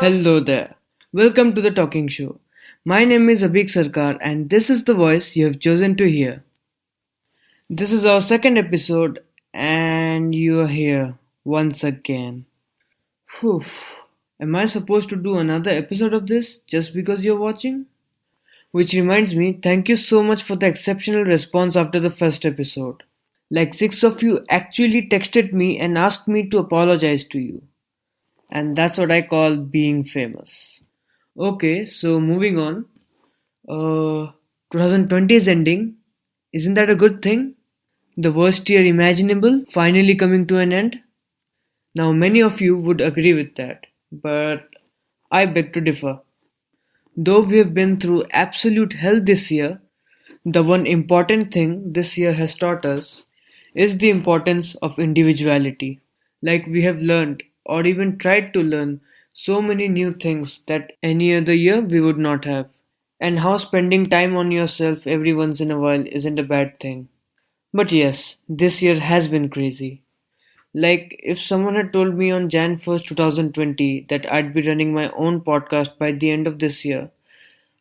Hello there. Welcome to the Talking Show. My name is Abhik Sarkar and this is the voice you have chosen to hear. This is our second episode and you are here once again. Whew. Am I supposed to do another episode of this just because you're watching? Which reminds me, thank you so much for the exceptional response after the first episode. Like 6 of you actually texted me and asked me to apologize to you. And that's what I call being famous. Okay, so moving on. 2020 is ending. Isn't that a good thing? The worst year imaginable finally coming to an end? Now, many of you would agree with that, but I beg to differ. Though we have been through absolute hell this year, the one important thing this year has taught us is the importance of individuality. Like we have learned, or even tried to learn, so many new things that any other year we would not have. And how spending time on yourself every once in a while isn't a bad thing. But yes, this year has been crazy. Like, if someone had told me on Jan 1st, 2020 that I'd be running my own podcast by the end of this year,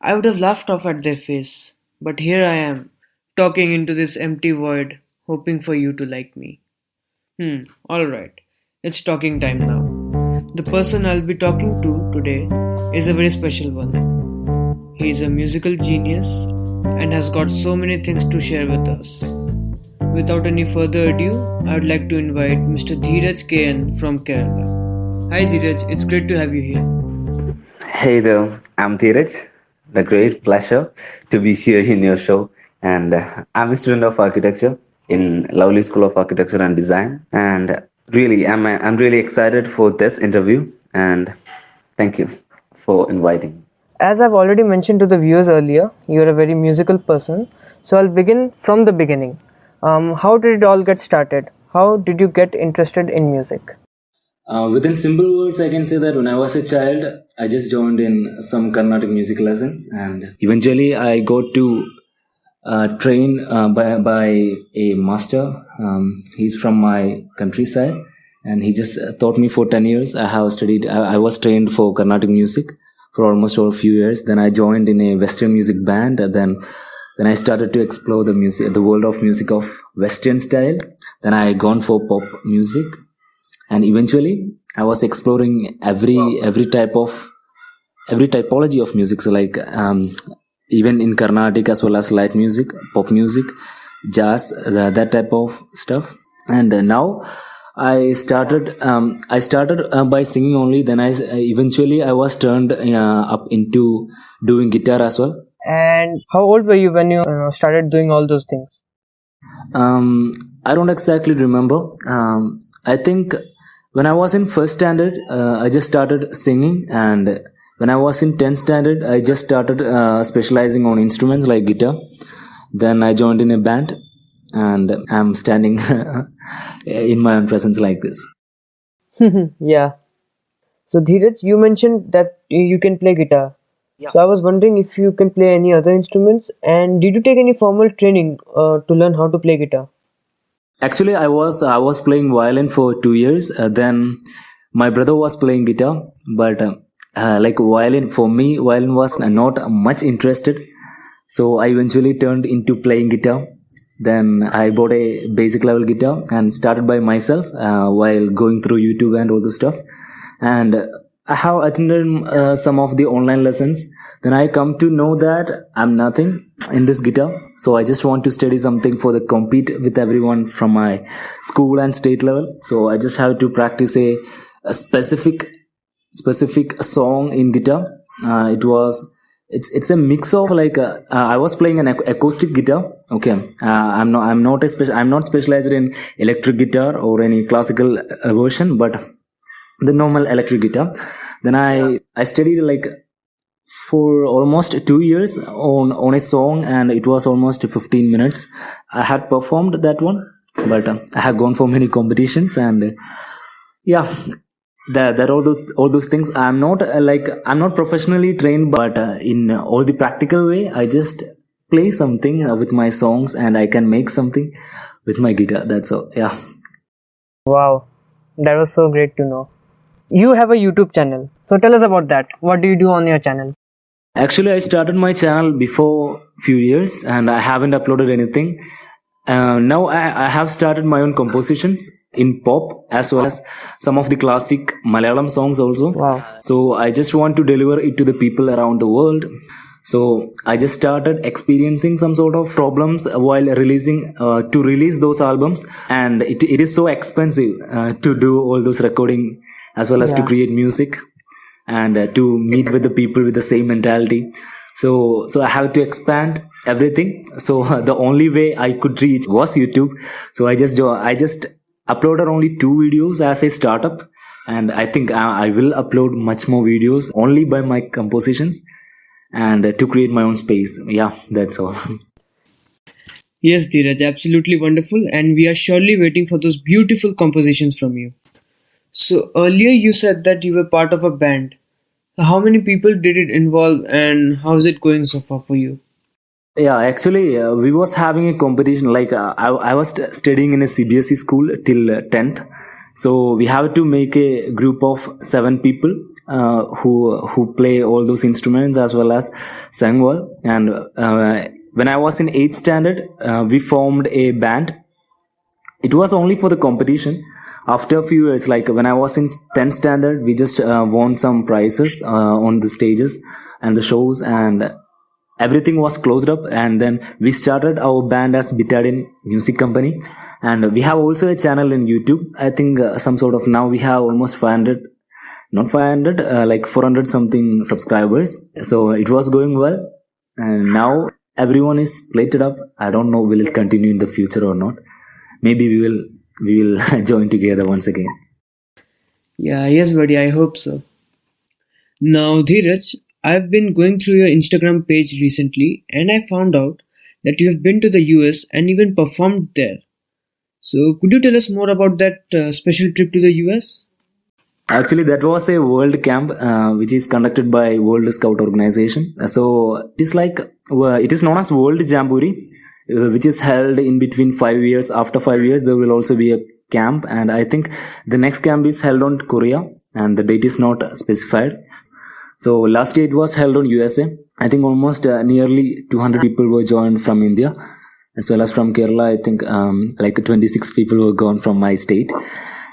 I would have laughed off at their face. But here I am, talking into this empty void, hoping for you to like me. Alright, it's talking time now. The person I'll be talking to today is a very special one. He is a musical genius and has got so many things to share with us. Without any further ado, I would like to invite Mr. Dheeraj KN from Kerala. Hi Dheeraj, it's great to have you here. Hey there, I'm Dheeraj. A great pleasure to be here in your show. And I'm a student of architecture in lovely School of Architecture and Design. And really, I'm really excited for this interview. And thank you for inviting. As I've already mentioned to the viewers earlier, you're a very musical person. So I'll begin from the beginning. How did it all get started? How did you get interested in music? Within simple words, I can say that when I was a child, I just joined in some Carnatic music lessons, and eventually I got to train by a master. He's from my countryside, and he just taught me for 10 years. I have studied. I was trained for Carnatic music for almost a few years. Then I joined in a Western music band. Then I started to explore the world of music of Western style. Then I gone for pop music, and eventually I was exploring every typology of music. So like even in Carnatic as well as light music, pop music, jazz, that type of stuff. And now I started by singing only. Then I was turned up into doing guitar as well. And how old were you when you started doing all those things? I don't exactly remember. I think when I was in first standard, I just started singing, and when I was in 10th standard, I just started specializing on instruments like guitar. Then I joined in a band, and I'm standing in my own presence like this. Yeah. So Dheeraj, you mentioned that you can play guitar. Yeah. So I was wondering if you can play any other instruments, and did you take any formal training to learn how to play guitar? Actually, I was playing violin for 2 years. Then my brother was playing guitar, but like violin was not much interested. So I eventually turned into playing guitar. Then I bought a basic level guitar and started by myself while going through YouTube and all the stuff. And I have attended some of the online lessons. Then I come to know that I'm nothing in this guitar. So I just want to study something for the compete with everyone from my school and state level. So I just have to practice a specific song in guitar. It's a mix of like I was playing an acoustic guitar. Okay, I'm not specialized in electric guitar or any classical version, but the normal electric guitar. Then I studied like for almost 2 years on a song, and it was almost 15 minutes. I had performed that one, but I have gone for many competitions, and yeah, that all those things. I'm not professionally trained, but in all the practical way, I just play something with my songs, and I can make something with my guitar. That's all. Yeah. Wow, that was so great to know. You have a YouTube channel. So tell us about that. What do you do on your channel? Actually, I started my channel before few years, and I haven't uploaded anything. Now I have started my own compositions in pop as well as some of the classic Malayalam songs also. Wow. So I just want to deliver it to the people around the world. So I just started experiencing some sort of problems while releasing to release those albums, and it is so expensive to do all those recording as well as to Yeah. create music and to meet with the people with the same mentality. So I have to expand everything. So the only way I could reach was YouTube. So I just uploaded only 2 videos as a startup, and I think I will upload much more videos only by my compositions and to create my own space. Yeah, that's all. Yes, Dheeraj, absolutely wonderful, and we are surely waiting for those beautiful compositions from you. So earlier you said that you were part of a band. How many people did it involve, and how is it going so far for you? Yeah, actually, we was having a competition. Like I was studying in a CBSE school till 10th. So we have to make a group of 7 people who play all those instruments as well as sang well. And when I was in 8th standard, we formed a band. It was only for the competition. After a few years, like when I was in 10th standard, we just won some prizes on the stages and the shows, and everything was closed up. And then we started our band as Bitadin Music Company, and we have also a channel in YouTube. I think some sort of, now we have almost 500, not 500, like 400 something subscribers. So it was going well, and now everyone is plated up. I don't know will it continue in the future or not. Maybe we will join together once again. Yeah, yes, buddy, I hope so. Now, Dheeraj, I've been going through your Instagram page recently, and I found out that you have been to the US and even performed there. So, could you tell us more about that special trip to the US? Actually, that was a world camp which is conducted by World Scout Organization. So it is like it is known as World Jamboree, which is held in between 5 years. After 5 years, there will also be a camp, and I think the next camp is held on Korea, and the date is not specified. So last year it was held on USA. I think almost nearly 200 people were joined from India, as well as from Kerala. I think like 26 people were gone from my state,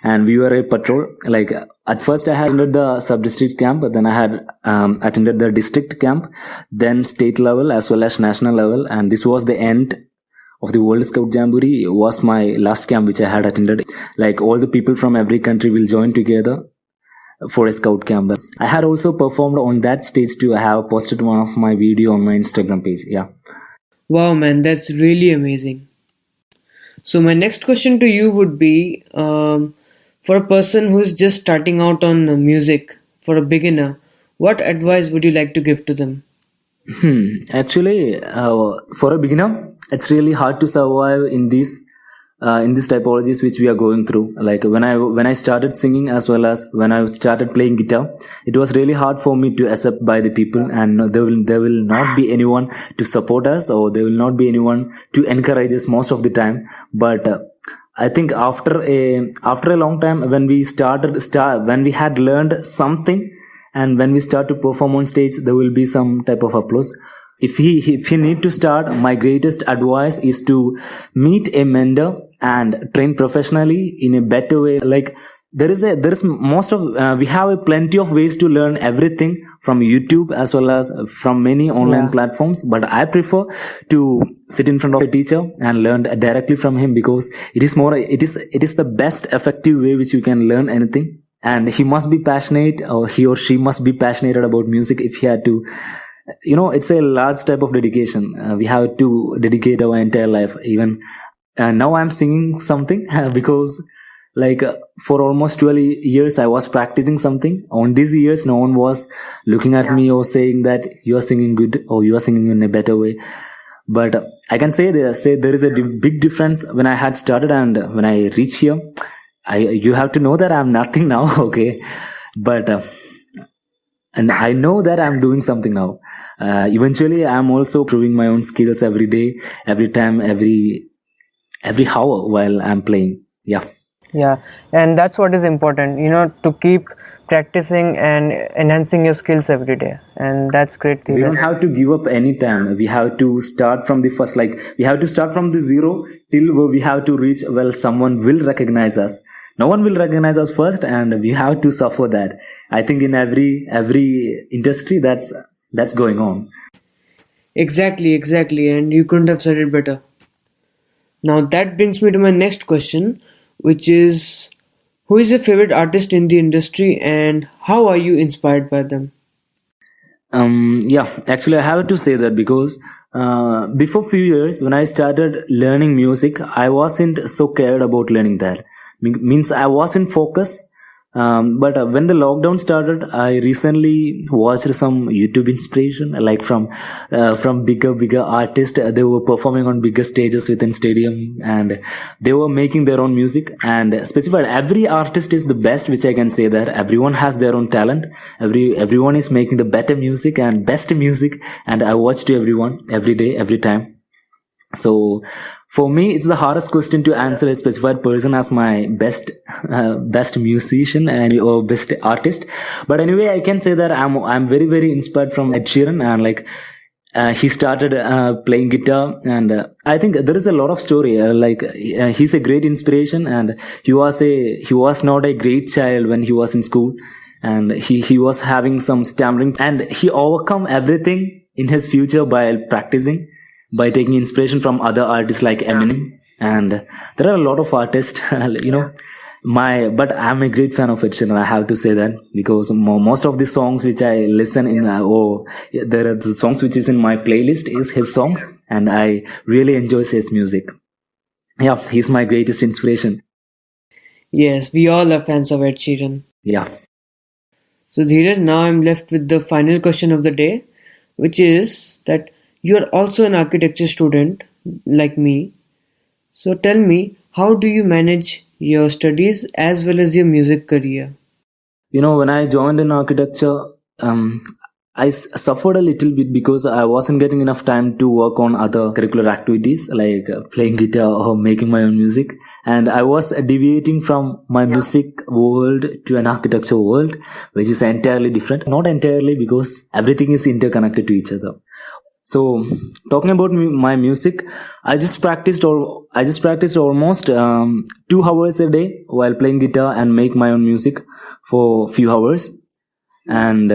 and we were a patrol. Like at first I had attended the sub-district camp, but then I had attended the district camp, then state level as well as national level, and this was the end of the World Scout Jamboree. It was my last camp which I had attended. Like all the people from every country will join together for a scout camp. I had also performed on that stage too. I have posted one of my video on my Instagram page. Yeah. Wow, man, that's really amazing. So, my next question to you would be for a person who is just starting out on music, for a beginner, what advice would you like to give to them? Actually, for a beginner, it's really hard to survive in these typologies which we are going through. Like when I started singing as well as when I started playing guitar, it was really hard for me to accept by the people, and there will not be anyone to support us, or there will not be anyone to encourage us most of the time. But I think after a long time, when when we had learned something, and when we start to perform on stage, there will be some type of applause. If he need to start, my greatest advice is to meet a mentor and train professionally in a better way. Like there is most of we have a plenty of ways to learn everything from YouTube as well as from many online platforms, but I prefer to sit in front of a teacher and learn directly from him, because it is the best effective way which you can learn anything. And he must be passionate, or he or she must be passionate about music. If he had to, it's a large type of dedication. We have to dedicate our entire life. Even now I'm singing something because like for almost 12 years I was practicing something. On these years no one was looking at me or saying that you are singing good or you are singing in a better way. But I can say there is a big difference when I had started and when I reach here. You have to know that I'm nothing now. Okay, but and I know that I'm doing something now. Eventually I'm also proving my own skills every day, every time, every hour while I'm playing. Yeah. Yeah, and that's what is important, to keep practicing and enhancing your skills every day. And that's great, We don't Dheeraj. have to give up any time. We have to start from the first, like we have to start from the zero till where we have to reach. Well, someone will recognize us. No one will recognize us first, and we have to suffer that. I think in every industry, that's going on. Exactly, exactly, and you couldn't have said it better. Now that brings me to my next question, which is, who is your favorite artist in the industry and how are you inspired by them? Yeah, actually, I have to say that because before few years, when I started learning music, I wasn't so cared about learning that. Means I wasn't focused. But when the lockdown started, I recently watched some YouTube inspiration, like from bigger artists. They were performing on bigger stages within stadium, and they were making their own music. And specified, every artist is the best, which I can say that everyone has their own talent. Everyone is making the better music and best music, and I watch to everyone every day, every time. So for me, it's the hardest question to answer a specified person as my best musician and or best artist. But anyway, I can say that I'm very inspired from Ed Sheeran, and like he started playing guitar, and I think there is a lot of story. He's a great inspiration, and he was not a great child when he was in school, and he was having some stammering, and he overcome everything in his future by practicing, by taking inspiration from other artists like Eminem. And there are a lot of artists, but I'm a great fan of Ed Sheeran. I have to say that because most of the songs which I listen in, there are the songs which is in my playlist is his songs, and I really enjoy his music. Yeah, he's my greatest inspiration. Yes, we all are fans of Ed Sheeran. Yeah. So, Dheeraj, now I'm left with the final question of the day, which is that you are also an architecture student like me. So, tell me, how do you manage your studies as well as your music career? When I joined in architecture, um, I suffered a little bit because I wasn't getting enough time to work on other curricular activities like playing guitar or making my own music. And I was deviating from my music world to an architecture world, which is entirely different. Not entirely, because everything is interconnected to each other. So, talking about my music, I just practiced almost 2 hours a day while playing guitar and make my own music for few hours. And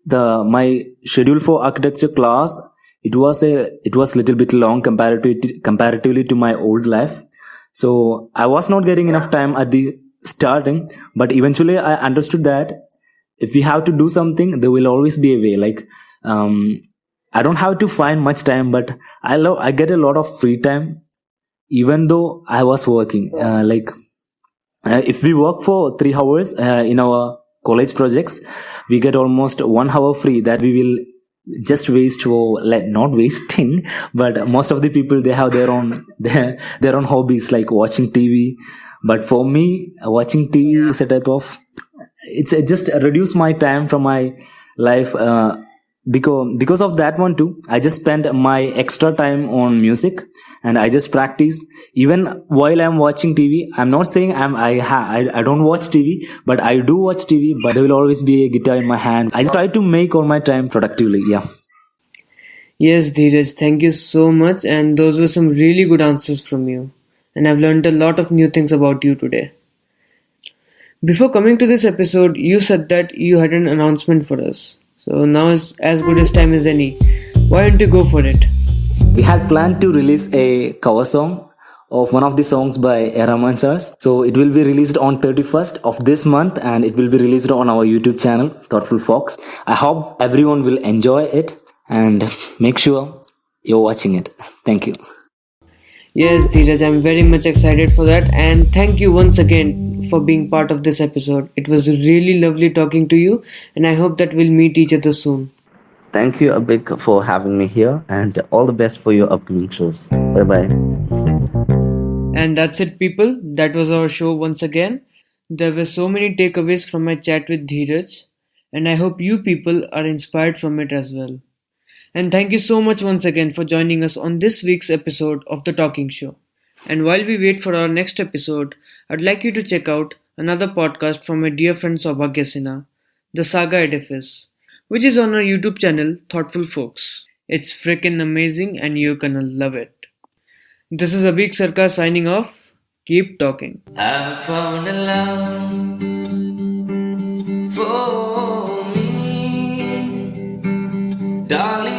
the my schedule for architecture class, it was little bit long comparatively to my old life. So I was not getting enough time at the starting, but eventually I understood that if we have to do something, there will always be a way. Like I don't have to find much time, but I get a lot of free time even though I was working. If we work for 3 hours in our college projects, we get almost 1 hour free that we will just waste for, like, not wasting, but most of the people, they have their own their own hobbies like watching TV. But for me, watching TV is a type of, it just reduce my time from my life. Because of that one too, I just spend my extra time on music, and I just practice even while I'm watching TV. I'm not saying I don't watch TV, but I do watch TV, but there will always be a guitar in my hand. I just try to make all my time productively. Yeah. Yes, Dheeraj, thank you so much. And those were some really good answers from you. And I've learned a lot of new things about you today. Before coming to this episode, you said that you had an announcement for us. So now is as good as time as any. Why don't you go for it? We had planned to release a cover song of one of the songs by Rahman-Sars. So it will be released on 31st of this month, and it will be released on our YouTube channel, Thoughtful Fox. I hope everyone will enjoy it, and make sure you're watching it. Thank you. Yes, Dheeraj, I'm very much excited for that. And thank you once again for being part of this episode. It was really lovely talking to you, and I hope that we'll meet each other soon. Thank you, Abhik, for having me here, and all the best for your upcoming shows. Bye bye. And that's it, people. That was our show once again. There were so many takeaways from my chat with Dheeraj, and I hope you people are inspired from it as well. And thank you so much once again for joining us on this week's episode of The Talking Show. And while we wait for our next episode, I'd like you to check out another podcast from my dear friend Saubhagya, The Saga Edifice, which is on our YouTube channel, Thoughtful Folks. It's freaking amazing and you're gonna love it. This is Abhik Sarkar signing off. Keep talking. I found a love for me, darling.